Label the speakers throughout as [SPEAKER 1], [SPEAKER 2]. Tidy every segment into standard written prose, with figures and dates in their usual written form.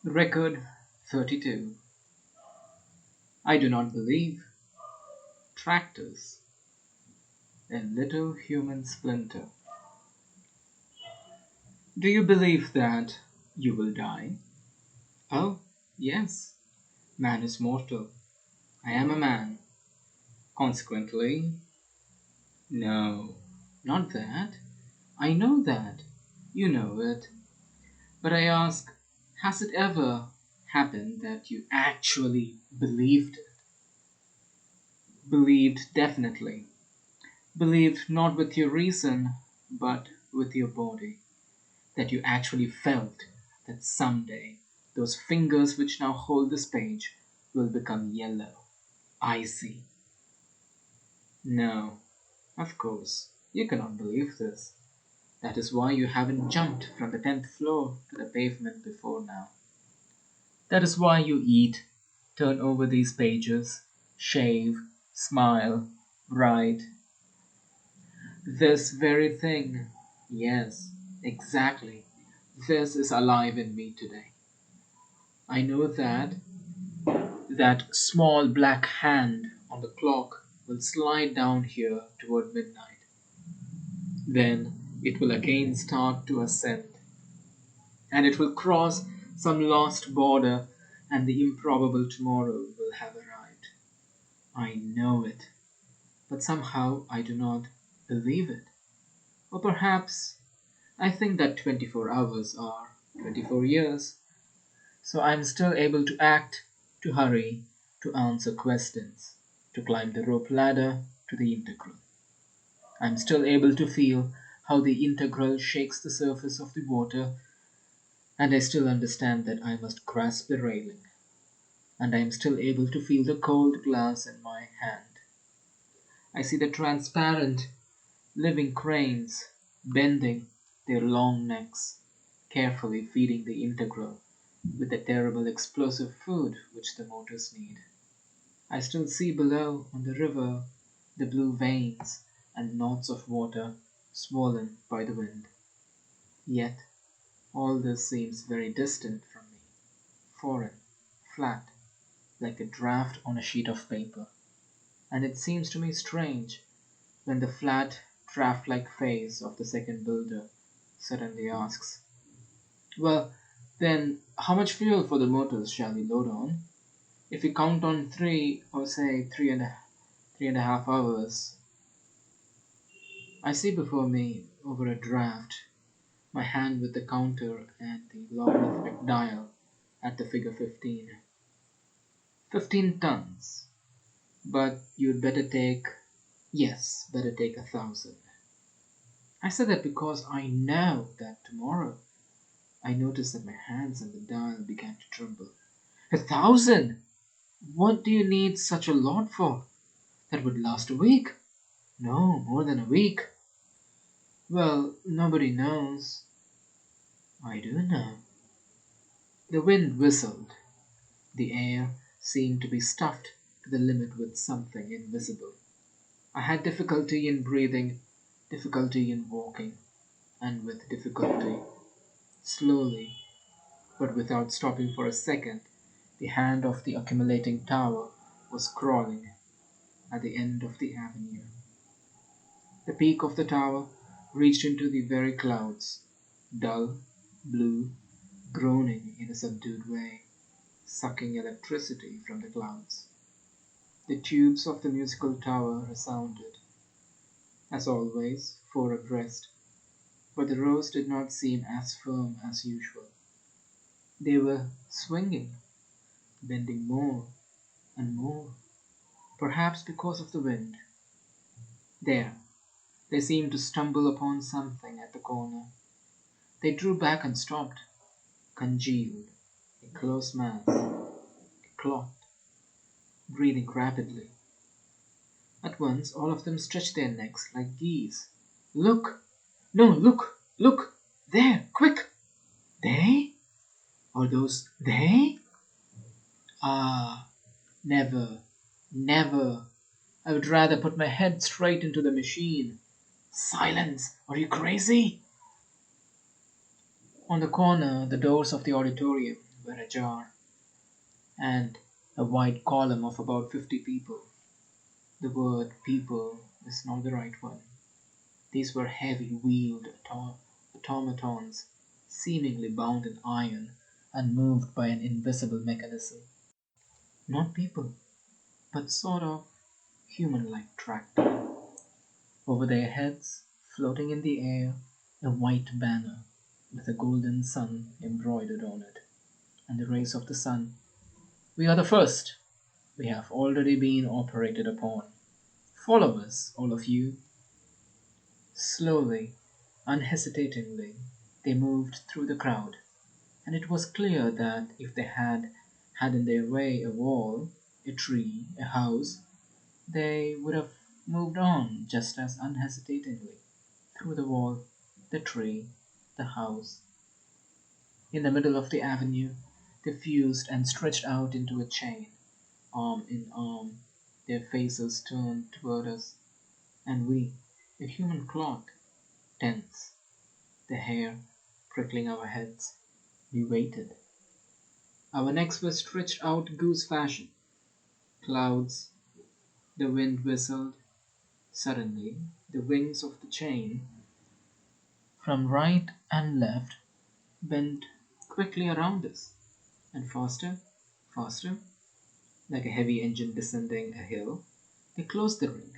[SPEAKER 1] Record 32. I do not believe. Tractors. A little human splinter. Do you believe that you will die? Oh, yes. Man is mortal. I am a man. Consequently, no, not that. I know that. You know it. But I ask, has it ever happened that you actually believed it? Believed definitely. Believed not with your reason, but with your body. That you actually felt that someday those fingers which now hold this page will become yellow, icy. No, of course, you cannot believe this. That is why you haven't jumped from the 10th floor to the pavement before now. That is why you eat, turn over these pages, shave, smile, write. This very thing, yes, exactly, this is alive in me today. I know that small black hand on the clock will slide down here toward midnight. Then it will again start to ascend, and it will cross some lost border, and the improbable tomorrow will have arrived. I know it, but somehow I do not believe it. Or perhaps I think that 24 hours are 24 years, so I am still able to act, to hurry, to answer questions, to climb the rope ladder to the integral. I am still able to feel how the integral shakes the surface of the water, and I still understand that I must grasp the railing, and I am still able to feel the cold glass in my hand. I see the transparent, living cranes bending their long necks, carefully feeding the integral with the terrible explosive food which the motors need. I still see below on the river the blue veins and knots of water swollen by the wind. Yet all this seems very distant from me, foreign, flat, like a draft on a sheet of paper. And it seems to me strange when the flat, draft-like face of the second builder suddenly asks, "Well, then, how much fuel for the motors shall we load on? If we count on three, or say three and a half hours." I see before me, over a draft, my hand with the counter and the logarithmic dial at the figure 15. 15 tons. But you'd better take, yes, better take 1,000. I say that because I know that tomorrow I noticed that my hands and the dial began to tremble. 1,000! What do you need such a lot for? That would last a week. No, more than a week. Well, nobody knows. I do know. The wind whistled. The air seemed to be stuffed to the limit with something invisible. I had difficulty in breathing, difficulty in walking, and with difficulty, slowly, but without stopping for a second, the hand of the accumulating tower was crawling at the end of the avenue. The peak of the tower reached into the very clouds, dull, blue, groaning in a subdued way, sucking electricity from the clouds. The tubes of the musical tower resounded, as always, four abreast, but the rows did not seem as firm as usual. They were swinging, bending more and more, perhaps because of the wind. There, they seemed to stumble upon something at the corner. They drew back and stopped, congealed, a close mass, a clot, breathing rapidly. At once all of them stretched their necks like geese. "Look! No, look! Look! There! Quick!" They? Are those they? Ah, never, never. I would rather put my head straight into the machine. Silence! Are you crazy? On the corner, the doors of the auditorium were ajar, and a white column of about 50 people. The word people is not the right one. These were heavy wheeled automatons, seemingly bound in iron and moved by an invisible mechanism. Not people, but sort of human like tractor. Over their heads, floating in the air, a white banner with a golden sun embroidered on it, and the rays of the sun. We are the first. We have already been operated upon. Follow us, all of you. Slowly, unhesitatingly, they moved through the crowd, and it was clear that if they had in their way a wall, a tree, a house, they would have moved on just as unhesitatingly through the wall, the tree, the house. In the middle of the avenue, they fused and stretched out into a chain, arm in arm, their faces turned toward us, and we, a human clot, tense, the hair prickling our heads, we waited. Our necks were stretched out goose fashion. Clouds, the wind whistled. Suddenly, the wings of the chain, from right and left, bent quickly around us, and faster, faster, like a heavy engine descending a hill, they closed the ring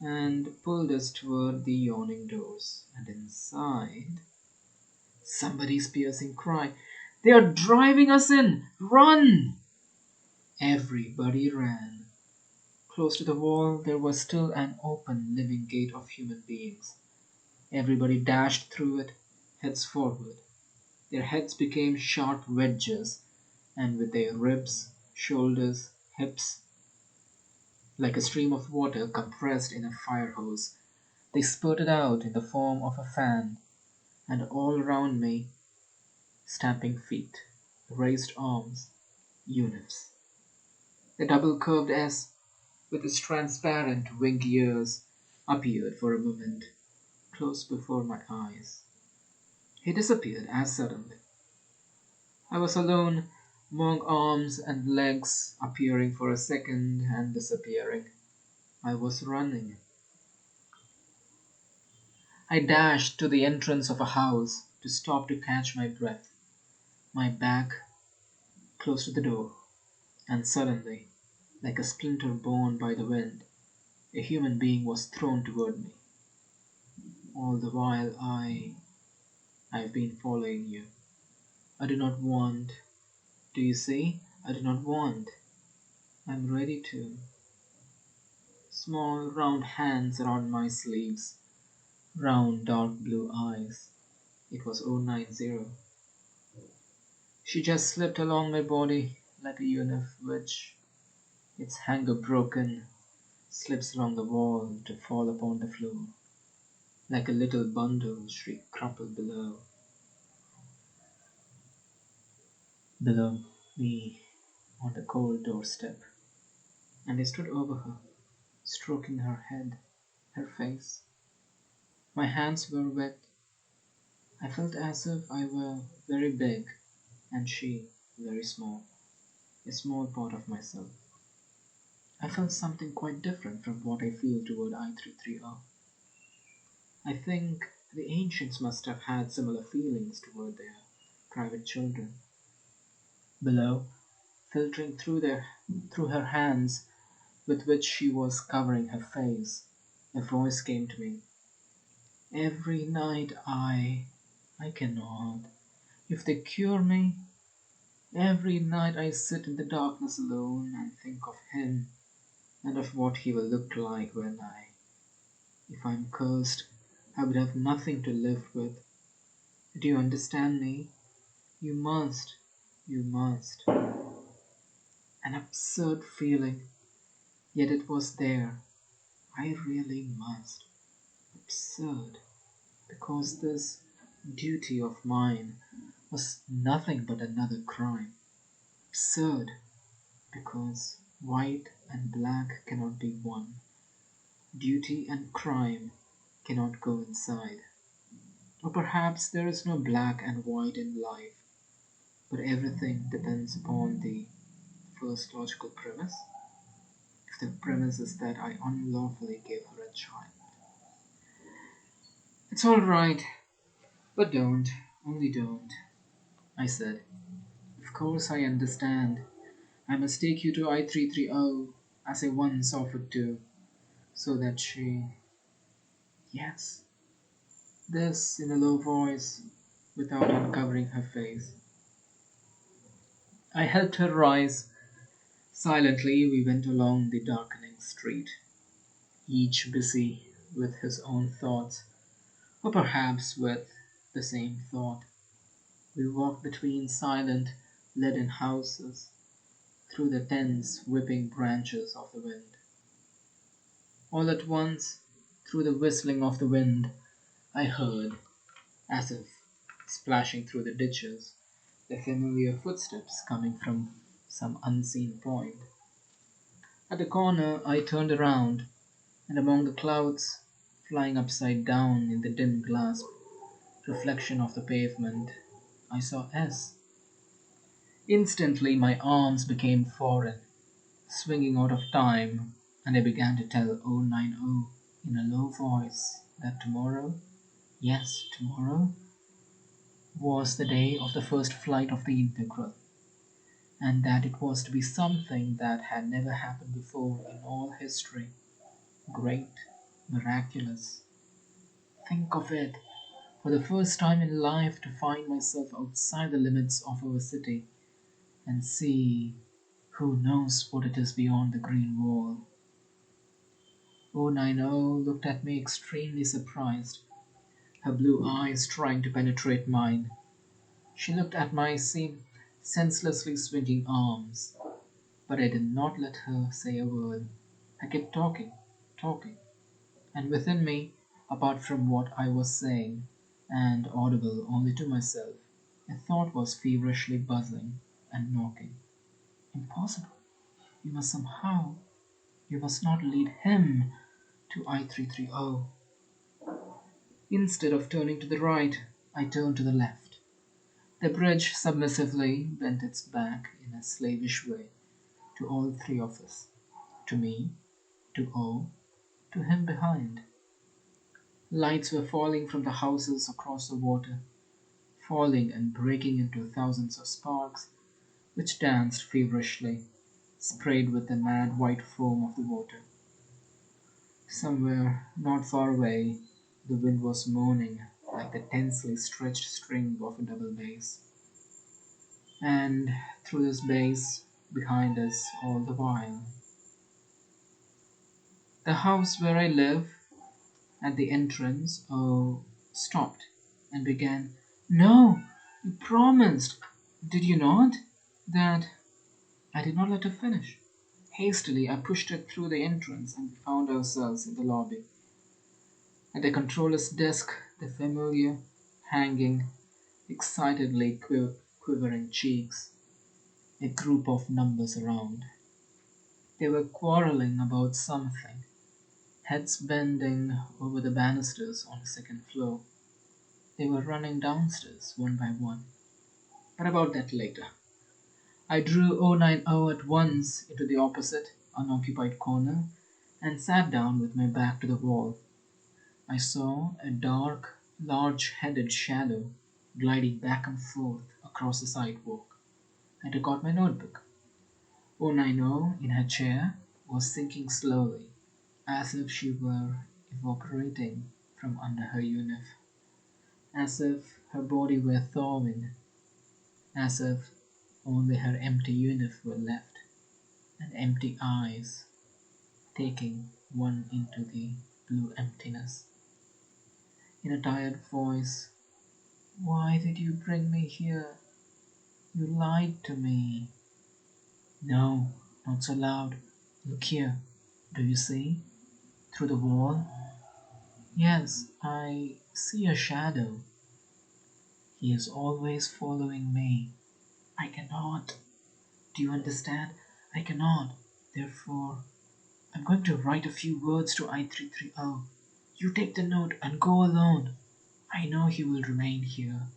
[SPEAKER 1] and pulled us toward the yawning doors. And inside, somebody's piercing cry, "They are driving us in! Run!" Everybody ran. Close to the wall, there was still an open, living gate of human beings. Everybody dashed through it, heads forward. Their heads became sharp wedges, and with their ribs, shoulders, hips, like a stream of water compressed in a fire hose, they spurted out in the form of a fan, and all round me, stamping feet, raised arms, eunuchs. The double curved S, with its transparent winged ears, appeared for a moment, close before my eyes. He disappeared as suddenly. I was alone among arms and legs appearing for a second and disappearing. I was running. I dashed to the entrance of a house to stop to catch my breath, my back close to the door, and suddenly, like a splinter borne by the wind, a human being was thrown toward me. All the while I've been following you. I do not want. Do you see? I do not want. I'm ready to. Small round hands around my sleeves, round dark blue eyes. It was 090. She just slipped along my body like a eunuch which, its hanger broken, slips along the wall to fall upon the floor. Like a little bundle she crumpled below me on the cold doorstep, and I stood over her, stroking her head, her face. My hands were wet. I felt as if I were very big and she very small, a small part of myself. I felt something quite different from what I feel toward I-330. I think the ancients must have had similar feelings toward their private children. Below, filtering through her hands with which she was covering her face, a voice came to me. Every night I cannot. If they cure me, every night I sit in the darkness alone and think of him and of what he will look like if I'm cursed, I would have nothing to live with. Do you understand me? You must, you must. An absurd feeling, yet it was there. I really must. Absurd, because this duty of mine was nothing but another crime. Absurd, because white and black cannot be one. Duty and crime cannot go inside. Or perhaps there is no black and white in life. But everything depends upon the first logical premise. If the premise is that I unlawfully gave her a child, it's all right, but don't, only don't, I said. Of course I understand. I must take you to I-330 as I once offered to, so that she. Yes, this in a low voice, without uncovering her face. I helped her rise. Silently we went along the darkening street, each busy with his own thoughts, or perhaps with the same thought. We walked between silent, leaden houses, through the tense, whipping branches of the wind. All at once, through the whistling of the wind, I heard, as if splashing through the ditches, the familiar footsteps coming from some unseen point. At the corner, I turned around, and among the clouds, flying upside down in the dim glass reflection of the pavement, I saw S. Instantly, my arms became foreign, swinging out of time, and I began to tell 090 in a low voice that tomorrow, yes, tomorrow, was the day of the first flight of the integral, and that it was to be something that had never happened before in all history. Great, miraculous. Think of it! For the first time in life to find myself outside the limits of our city and see who knows what it is beyond the green wall. 090 looked at me extremely surprised, her blue eyes trying to penetrate mine. She looked at my senselessly swinging arms, but I did not let her say a word. I kept talking, talking, and within me, apart from what I was saying, and audible only to myself, a thought was feverishly buzzing and knocking. Impossible! You must somehow, you must not lead him to I-330. Instead of turning to the right, I turned to the left. The bridge submissively bent its back in a slavish way to all three of us, to me, to O, to him behind. Lights were falling from the houses across the water, falling and breaking into thousands of sparks, which danced feverishly, sprayed with the mad white foam of the water. Somewhere, not far away, the wind was moaning like the tensely stretched string of a double bass. And through this bass, behind us all the while, the house where I live, at the entrance, stopped and began, "No, you promised, did you not?" That I did not let her finish. Hastily, I pushed her through the entrance and we found ourselves in the lobby. At the controller's desk, the familiar, hanging, excitedly quivering cheeks, a group of numbers around. They were quarreling about something, heads bending over the banisters on the second floor. They were running downstairs one by one. But about that later. I drew 090 at once into the opposite, unoccupied corner and sat down with my back to the wall. I saw a dark, large-headed shadow gliding back and forth across the sidewalk. I took out my notebook. 090, in her chair, was sinking slowly, as if she were evaporating from under her uniform, as if her body were thawing, as if only her empty uniform were left, and empty eyes taking one into the blue emptiness. In a tired voice, "Why did you bring me here? You lied to me." "No, not so loud. Look here. Do you see? Through the wall?" "Yes, I see a shadow. He is always following me. I cannot. Do you understand? I cannot. Therefore, I'm going to write a few words to I-330. You take the note and go alone. I know he will remain here."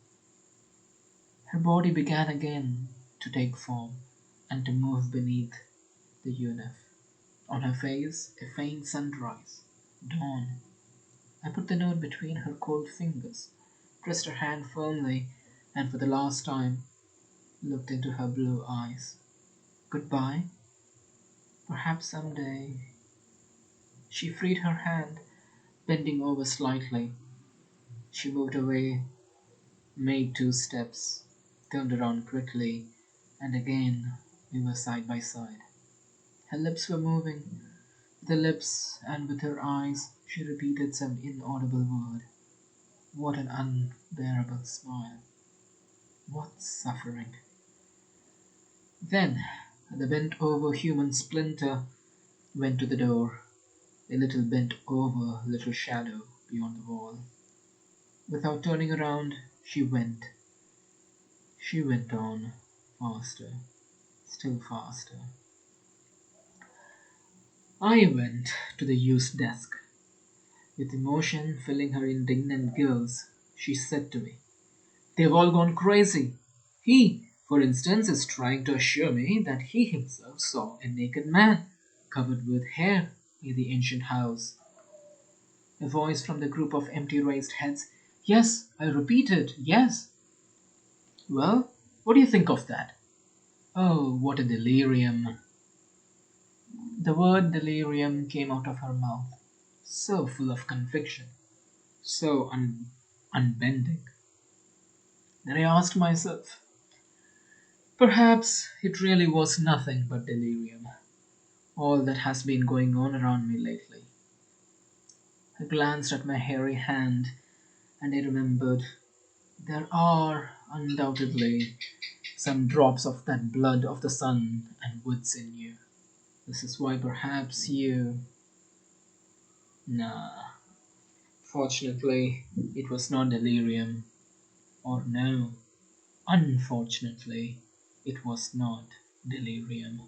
[SPEAKER 1] Her body began again to take form and to move beneath the UNF. On her face, a faint sunrise. Dawn. I put the note between her cold fingers, pressed her hand firmly, and for the last time looked into her blue eyes. Goodbye. Perhaps someday. She freed her hand, bending over slightly. She moved away, made 2 steps, turned around quickly, and again we were side by side. Her lips were moving. With her lips and with her eyes, she repeated some inaudible word. What an unbearable smile. What suffering. Then the bent over human splinter went to the door, a little bent over little shadow beyond the wall. Without turning around, she went. She went on, faster, still faster. I went to the used desk. With emotion filling her indignant gills, she said to me, "They've all gone crazy. He, for instance, is trying to assure me that he himself saw a naked man covered with hair near the ancient house." A voice from the group of empty raised heads. "Yes, I repeated, yes." "Well, what do you think of that?" "Oh, what a delirium." The word delirium came out of her mouth, so full of conviction, so unbending, that I asked myself, perhaps it really was nothing but delirium, all that has been going on around me lately. I glanced at my hairy hand and I remembered there are undoubtedly some drops of that blood of the sun and woods in you. This is why perhaps you. Nah, fortunately, it was not delirium. Or no, unfortunately, it was not delirium.